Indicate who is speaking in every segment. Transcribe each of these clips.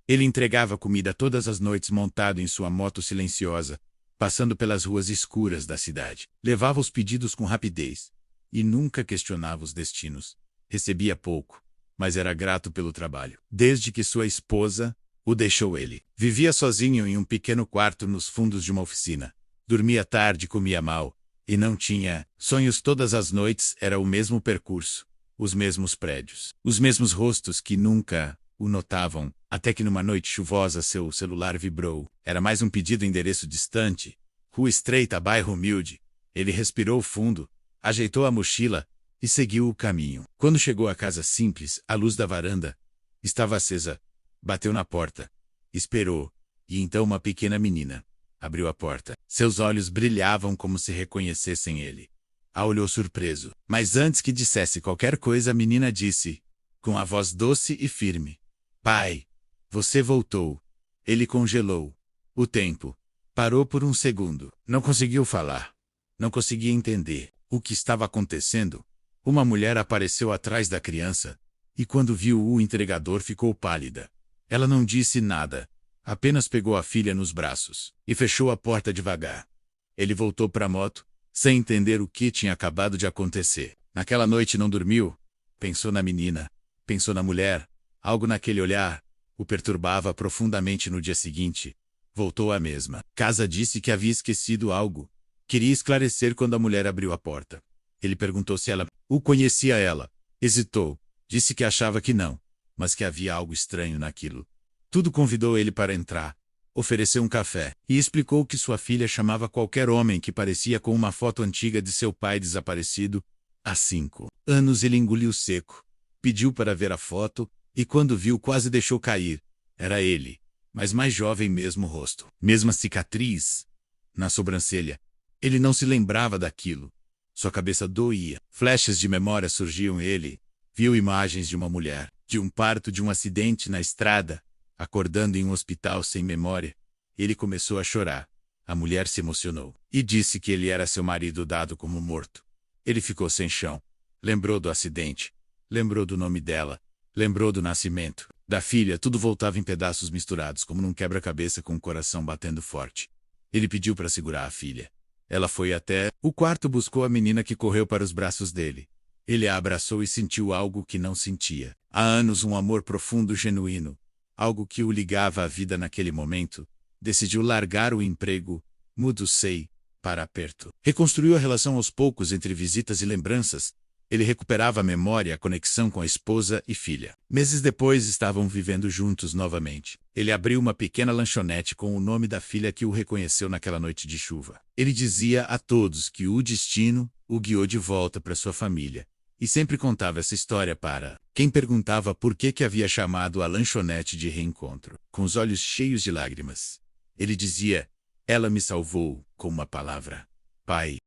Speaker 1: Ele entregava comida todas as noites montado em sua moto silenciosa, passando pelas ruas escuras da cidade. Levava os pedidos com rapidez e nunca questionava os destinos. Recebia pouco, mas era grato pelo trabalho. Desde que sua esposa o deixou ele. Vivia sozinho em um pequeno quarto nos fundos de uma oficina. Dormia tarde, comia mal e não tinha sonhos todas as noites. Era o mesmo percurso, os mesmos prédios, os mesmos rostos que nunca o notavam, até que numa noite chuvosa seu celular vibrou. Era mais um pedido, endereço distante, rua estreita, bairro humilde. Ele respirou fundo, ajeitou a mochila e seguiu o caminho. Quando chegou à casa simples, a luz da varanda estava acesa. Bateu na porta, esperou, e então uma pequena menina abriu a porta. Seus olhos brilhavam como se reconhecessem ele. A olhou surpreso, mas antes que dissesse qualquer coisa, a menina disse, com a voz doce e firme: "Pai, você voltou." Ele congelou. O tempo parou por um segundo. Não conseguiu falar. Não conseguia entender o que estava acontecendo. Uma mulher apareceu atrás da criança, e quando viu o entregador ficou pálida. Ela não disse nada, apenas pegou a filha nos braços e fechou a porta devagar. Ele voltou para a moto, sem entender o que tinha acabado de acontecer. Naquela noite não dormiu. Pensou na menina, pensou na mulher. Algo naquele olhar o perturbava profundamente. No dia seguinte, voltou à mesma casa. Disse que havia esquecido algo. Queria esclarecer quando a mulher abriu a porta. Ele perguntou se ela o conhecia. Ela hesitou, disse que achava que não, mas que havia algo estranho naquilo. Tudo convidou ele para entrar, ofereceu um café e explicou que sua filha chamava qualquer homem que parecia com uma foto antiga de seu pai desaparecido há 5 anos. Ele engoliu seco, pediu para ver a foto e quando viu quase deixou cair. Era ele, mas mais jovem, mesmo rosto, mesma cicatriz na sobrancelha. Ele não se lembrava daquilo. Sua cabeça doía. Flechas de memória surgiam. Ele viu imagens de uma mulher, de um parto, de um acidente na estrada, acordando em um hospital sem memória. Ele começou a chorar. A mulher se emocionou e disse que ele era seu marido dado como morto. Ele ficou sem chão. Lembrou do acidente. Lembrou do nome dela. Lembrou do nascimento da filha. Tudo voltava em pedaços misturados, como num quebra-cabeça, com o coração batendo forte. Ele pediu para segurar a filha. Ela foi até o quarto, buscou a menina, que correu para os braços dele. Ele a abraçou e sentiu algo que não sentia há anos, um amor profundo, genuíno, algo que o ligava à vida. Naquele momento, decidiu largar o emprego, mudou-se para perto. Reconstruiu a relação aos poucos, entre visitas e lembranças. Ele recuperava a memória, a conexão com a esposa e filha. Meses depois, estavam vivendo juntos novamente. Ele abriu uma pequena lanchonete com o nome da filha, que o reconheceu naquela noite de chuva. Ele dizia a todos que o destino o guiou de volta para sua família. E sempre contava essa história para quem perguntava por que havia chamado a lanchonete de reencontro. Com os olhos cheios de lágrimas, ele dizia: "Ela me salvou", com uma palavra: pai.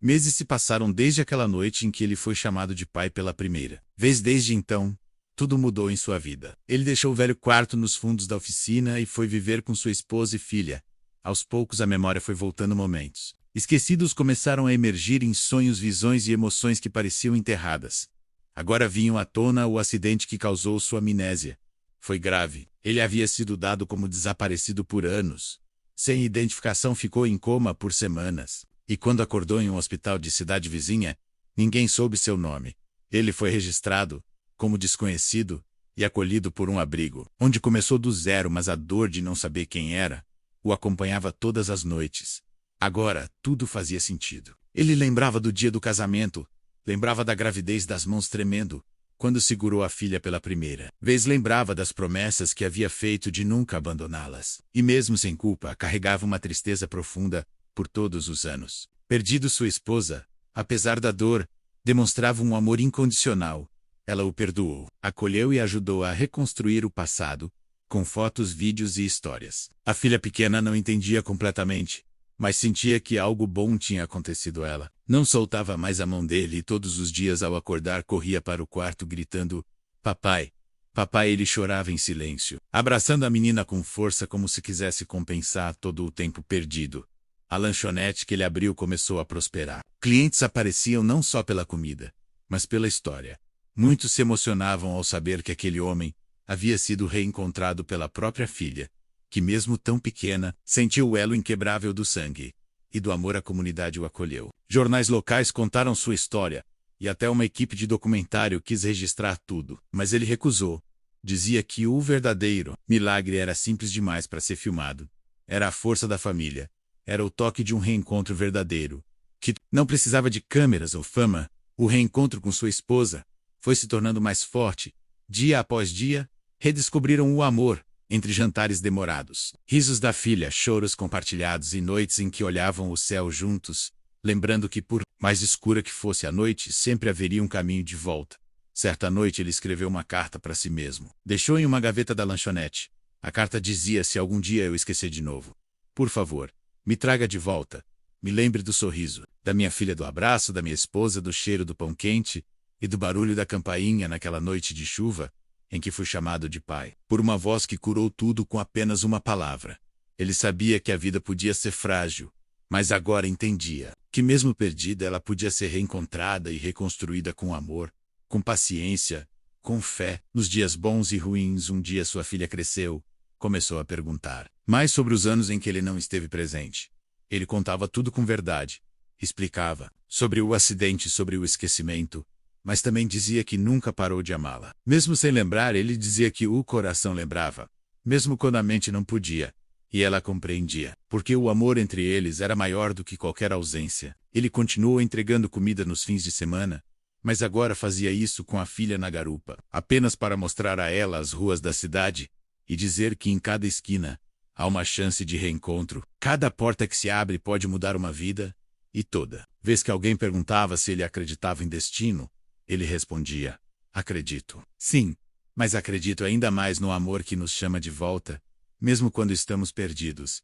Speaker 1: Meses se passaram desde aquela noite em que ele foi chamado de pai pela primeira vez. Desde então, tudo mudou em sua vida. Ele deixou o velho quarto nos fundos da oficina e foi viver com sua esposa e filha. Aos poucos, a memória foi voltando. Momentos esquecidos começaram a emergir em sonhos, visões e emoções que pareciam enterradas. Agora vinham à tona. O acidente que causou sua amnésia foi grave. Ele havia sido dado como desaparecido por anos. Sem identificação, ficou em coma por semanas. E quando acordou em um hospital de cidade vizinha, ninguém soube seu nome. Ele foi registrado como desconhecido e acolhido por um abrigo, onde começou do zero, mas a dor de não saber quem era o acompanhava todas as noites. Agora, tudo fazia sentido. Ele lembrava do dia do casamento, lembrava da gravidez, das mãos tremendo quando segurou a filha pela primeira vez, lembrava das promessas que havia feito de nunca abandoná-las. E mesmo sem culpa, carregava uma tristeza profunda por todos os anos. Perdido sua esposa, apesar da dor, demonstrava um amor incondicional. Ela o perdoou, acolheu e ajudou a reconstruir o passado, com fotos, vídeos e histórias. A filha pequena não entendia completamente, mas sentia que algo bom tinha acontecido a ela. Não soltava mais a mão dele e todos os dias, ao acordar, corria para o quarto gritando: "Papai, papai." Ele chorava em silêncio, abraçando a menina com força, como se quisesse compensar todo o tempo perdido. A lanchonete que ele abriu começou a prosperar. Clientes apareciam não só pela comida, mas pela história. Muitos se emocionavam ao saber que aquele homem havia sido reencontrado pela própria filha, que mesmo tão pequena, sentiu o elo inquebrável do sangue, e do amor à comunidade o acolheu. Jornais locais contaram sua história, e até uma equipe de documentário quis registrar tudo, mas ele recusou. Dizia que o verdadeiro milagre era simples demais para ser filmado. Era a força da família. Era o toque de um reencontro verdadeiro, que não precisava de câmeras ou fama. O reencontro com sua esposa foi se tornando mais forte. Dia após dia, redescobriram o amor, entre jantares demorados, risos da filha, choros compartilhados e noites em que olhavam o céu juntos, lembrando que por mais escura que fosse a noite, sempre haveria um caminho de volta. Certa noite ele escreveu uma carta para si mesmo. Deixou em uma gaveta da lanchonete. A carta dizia: se algum dia eu esquecer de novo, por favor, me traga de volta. Me lembre do sorriso, da minha filha, do abraço da minha esposa, do cheiro do pão quente e do barulho da campainha naquela noite de chuva, em que fui chamado de pai, por uma voz que curou tudo com apenas uma palavra. Ele sabia que a vida podia ser frágil, mas agora entendia que mesmo perdida ela podia ser reencontrada e reconstruída com amor, com paciência, com fé. Nos dias bons e ruins, um dia sua filha cresceu, começou a perguntar mais sobre os anos em que ele não esteve presente. Ele contava tudo com verdade, explicava sobre o acidente, sobre o esquecimento, mas também dizia que nunca parou de amá-la. Mesmo sem lembrar, ele dizia que o coração lembrava, mesmo quando a mente não podia, e ela compreendia, porque o amor entre eles era maior do que qualquer ausência. Ele continuou entregando comida nos fins de semana, mas agora fazia isso com a filha na garupa, apenas para mostrar a ela as ruas da cidade e dizer que em cada esquina há uma chance de reencontro. Cada porta que se abre pode mudar uma vida, e toda vez que alguém perguntava se ele acreditava em destino, ele respondia: acredito. Sim, mas acredito ainda mais no amor que nos chama de volta, mesmo quando estamos perdidos.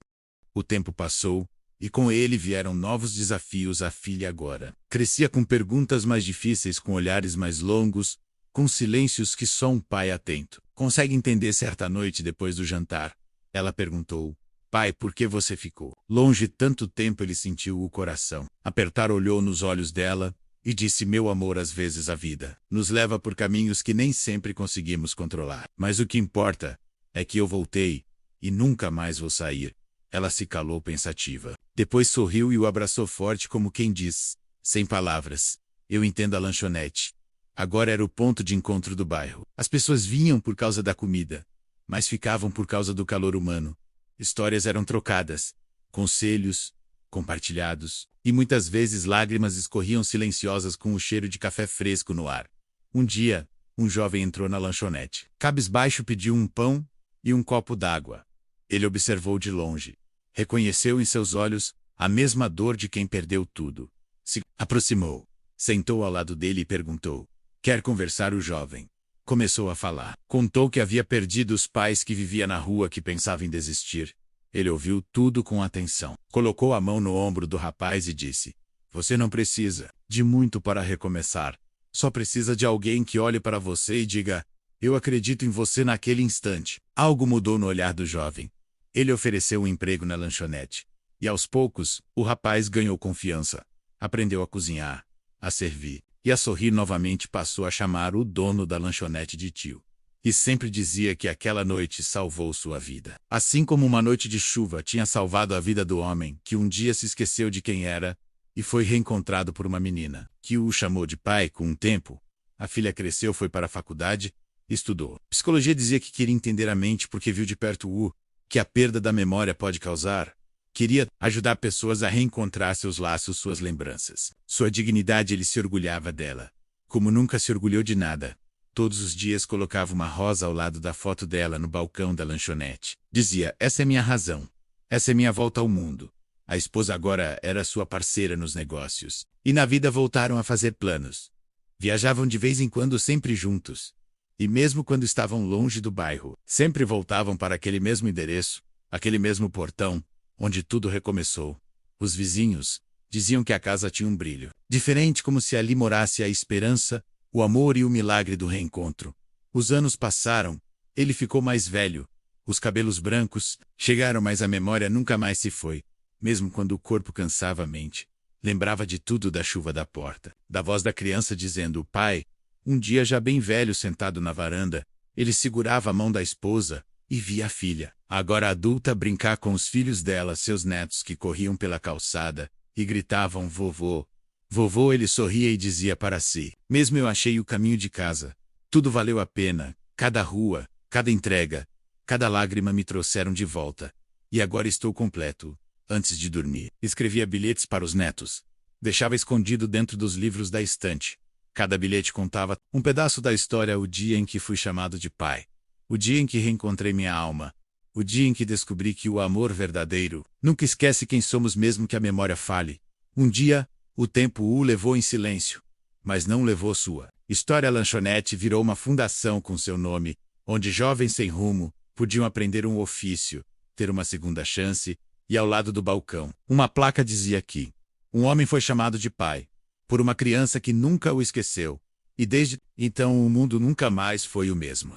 Speaker 1: O tempo passou, e com ele vieram novos desafios. A filha agora crescia com perguntas mais difíceis, com olhares mais longos, com silêncios que só um pai atento consegue entender. Certa noite, depois do jantar, ela perguntou: pai, por que você ficou longe tanto tempo? Ele sentiu o coração apertar, olhou nos olhos dela e disse: meu amor, às vezes a vida nos leva por caminhos que nem sempre conseguimos controlar. Mas o que importa é que eu voltei e nunca mais vou sair. Ela se calou pensativa. Depois sorriu e o abraçou forte, como quem diz, sem palavras: eu entendo a lanchonete. Agora era o ponto de encontro do bairro. As pessoas vinham por causa da comida, mas ficavam por causa do calor humano. Histórias eram trocadas, conselhos compartilhados, e muitas vezes lágrimas escorriam silenciosas com o cheiro de café fresco no ar. Um dia, um jovem entrou na lanchonete. Cabisbaixo, pediu um pão e um copo d'água. Ele observou de longe. Reconheceu em seus olhos a mesma dor de quem perdeu tudo. Se aproximou, sentou ao lado dele e perguntou: quer conversar? O jovem começou a falar. Contou que havia perdido os pais, que vivia na rua, que pensava em desistir. Ele ouviu tudo com atenção. Colocou a mão no ombro do rapaz e disse: você não precisa de muito para recomeçar. Só precisa de alguém que olhe para você e diga: eu acredito em você. Naquele instante, algo mudou no olhar do jovem. Ele ofereceu um emprego na lanchonete. E aos poucos, o rapaz ganhou confiança. Aprendeu a cozinhar, a servir e a sorrir novamente. Passou a chamar o dono da lanchonete de tio. E sempre dizia que aquela noite salvou sua vida. Assim como uma noite de chuva tinha salvado a vida do homem, que um dia se esqueceu de quem era e foi reencontrado por uma menina, que o chamou de pai. Com um tempo, a filha cresceu, foi para a faculdade, estudou psicologia. Dizia que queria entender a mente porque viu de perto o que a perda da memória pode causar. Queria ajudar pessoas a reencontrar seus laços, suas lembranças, sua dignidade. Ele se orgulhava dela, como nunca se orgulhou de nada. Todos os dias colocava uma rosa ao lado da foto dela no balcão da lanchonete. Dizia: essa é minha razão. Essa é minha volta ao mundo. A esposa agora era sua parceira nos negócios. E na vida voltaram a fazer planos. Viajavam de vez em quando, sempre juntos. E mesmo quando estavam longe do bairro, sempre voltavam para aquele mesmo endereço, aquele mesmo portão, onde tudo recomeçou. Os vizinhos diziam que a casa tinha um brilho diferente, como se ali morasse a esperança, o amor e o milagre do reencontro. Os anos passaram, ele ficou mais velho, os cabelos brancos chegaram, mas a memória nunca mais se foi. Mesmo quando o corpo cansava a mente, lembrava de tudo: da chuva, da porta, da voz da criança dizendo: pai. Um dia, já bem velho, sentado na varanda, Ele segurava a mão da esposa e via a filha, agora adulta, brincar com os filhos dela, seus netos que corriam pela calçada e gritavam vovô. Vovô, ele sorria e dizia para si: mesmo eu achei o caminho de casa. Tudo valeu a pena, cada rua, cada entrega, cada lágrima me trouxeram de volta. E agora estou completo. Antes de dormir, escrevia bilhetes para os netos. Deixava escondido dentro dos livros da estante. Cada bilhete contava um pedaço da história: o dia em que fui chamado de pai, o dia em que reencontrei minha alma, o dia em que descobri que o amor verdadeiro nunca esquece quem somos mesmo que a memória falhe. Um dia, o tempo o levou em silêncio, mas não levou sua história. A lanchonete virou uma fundação com seu nome, onde jovens sem rumo podiam aprender um ofício, ter uma segunda chance, e ao lado do balcão, uma placa dizia que um homem foi chamado de pai, por uma criança que nunca o esqueceu, e desde então o mundo nunca mais foi o mesmo.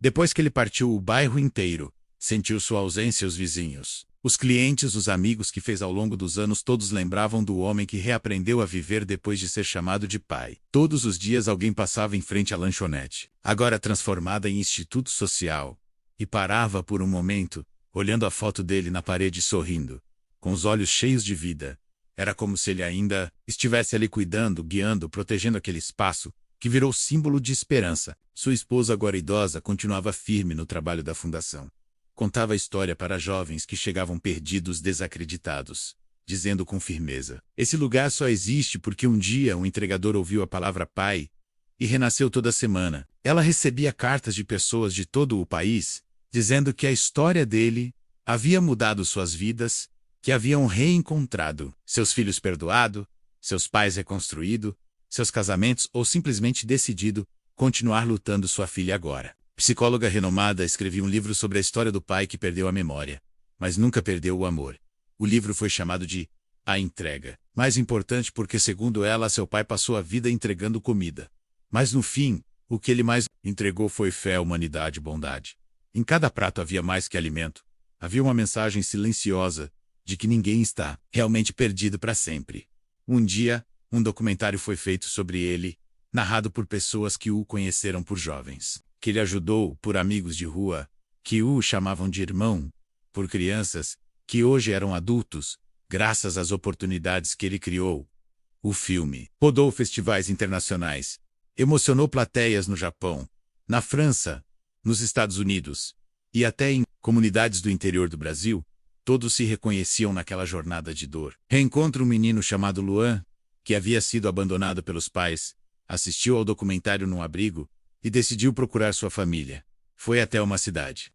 Speaker 1: Depois que ele partiu, o bairro inteiro sentiu sua ausência. Os vizinhos, os clientes, os amigos que fez ao longo dos anos, todos lembravam do homem que reaprendeu a viver depois de ser chamado de pai. Todos os dias alguém passava em frente à lanchonete, agora transformada em instituto social, e parava por um momento, olhando a foto dele na parede, sorrindo, com os olhos cheios de vida. Era como se ele ainda estivesse ali cuidando, guiando, protegendo aquele espaço que virou símbolo de esperança. Sua esposa, agora idosa, continuava firme no trabalho da fundação. Contava a história para jovens que chegavam perdidos, desacreditados, dizendo com firmeza: esse lugar só existe porque um dia um entregador ouviu a palavra pai e renasceu. Toda semana, ela recebia cartas de pessoas de todo o país, dizendo que a história dele havia mudado suas vidas, que haviam reencontrado seus filhos, perdoado, seus pais reconstruído, seus casamentos, ou simplesmente decidido continuar lutando. Sua filha, agora psicóloga renomada, escrevia um livro sobre a história do pai que perdeu a memória, mas nunca perdeu o amor. O livro foi chamado de A Entrega. Mais importante porque, segundo ela, seu pai passou a vida entregando comida. Mas no fim, o que ele mais entregou foi fé, humanidade, bondade. Em cada prato havia mais que alimento. Havia uma mensagem silenciosa de que ninguém está realmente perdido para sempre. Um dia, um documentário foi feito sobre ele, narrado por pessoas que o conheceram por jovens, que ele ajudou, por amigos de rua, que o chamavam de irmão, por crianças que hoje eram adultos, graças às oportunidades que ele criou. O filme rodou festivais internacionais, emocionou plateias no Japão, na França, nos Estados Unidos e até em comunidades do interior do Brasil. Todos se reconheciam naquela jornada de dor. Reencontra um menino chamado Luan, que havia sido abandonado pelos pais, assistiu ao documentário num abrigo e decidiu procurar sua família. Foi até uma cidade.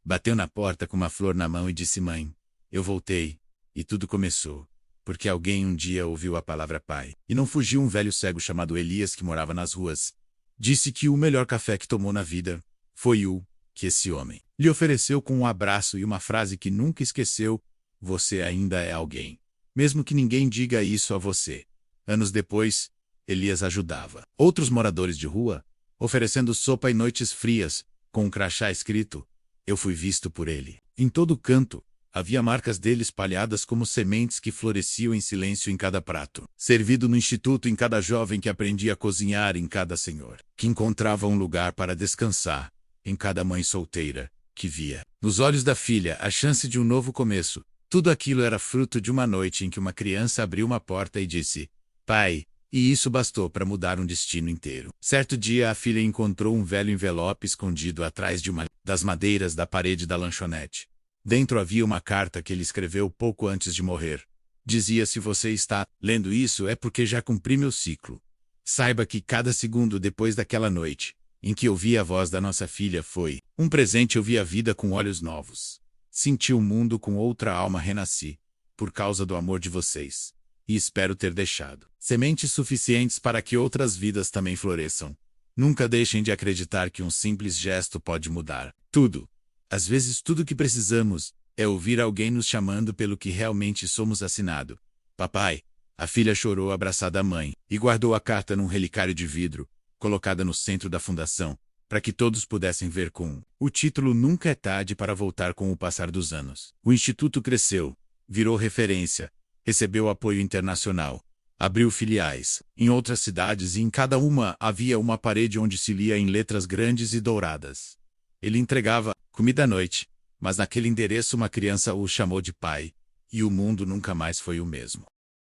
Speaker 1: Bateu na porta com uma flor na mão e disse: mãe, eu voltei. E tudo começou porque alguém um dia ouviu a palavra pai. E não fugiu um velho cego chamado Elias que morava nas ruas. Disse que o melhor café que tomou na vida foi o que esse homem lhe ofereceu, com um abraço e uma frase que nunca esqueceu: você ainda é alguém, mesmo que ninguém diga isso a você. Anos depois, Elias ajudava outros moradores de rua, oferecendo sopa e noites frias, com um crachá escrito: eu fui visto por ele. Em todo canto, havia marcas dele espalhadas como sementes que floresciam em silêncio em cada prato servido no instituto, em cada jovem que aprendia a cozinhar, em cada senhor que encontrava um lugar para descansar, em cada mãe solteira que via nos olhos da filha a chance de um novo começo. Tudo aquilo era fruto de uma noite em que uma criança abriu uma porta e disse: pai, e isso bastou para mudar um destino inteiro. Certo dia, a filha encontrou um velho envelope escondido atrás de uma das madeiras da parede da lanchonete. Dentro havia uma carta que ele escreveu pouco antes de morrer. Dizia: se você está lendo isso é porque já cumpri meu ciclo. Saiba que cada segundo depois daquela noite em que ouvi a voz da nossa filha foi um presente. Eu vi a vida com olhos novos. Senti o mundo com outra alma. Renasci por causa do amor de vocês. E espero ter deixado sementes suficientes para que outras vidas também floresçam. Nunca deixem de acreditar que um simples gesto pode mudar tudo. Às vezes tudo que precisamos é ouvir alguém nos chamando pelo que realmente somos. Assinado Papai. A filha chorou abraçada à mãe e guardou a carta num relicário de vidro, colocada no centro da fundação, para que todos pudessem ver com o título: Nunca é tarde para voltar. Com o passar dos anos, o instituto cresceu, virou referência, recebeu apoio internacional, Abriu filiais em outras cidades e em cada uma havia uma parede onde se lia em letras grandes e douradas. Ele entregava comida à noite, mas naquele endereço uma criança o chamou de pai, e o mundo nunca mais foi o mesmo.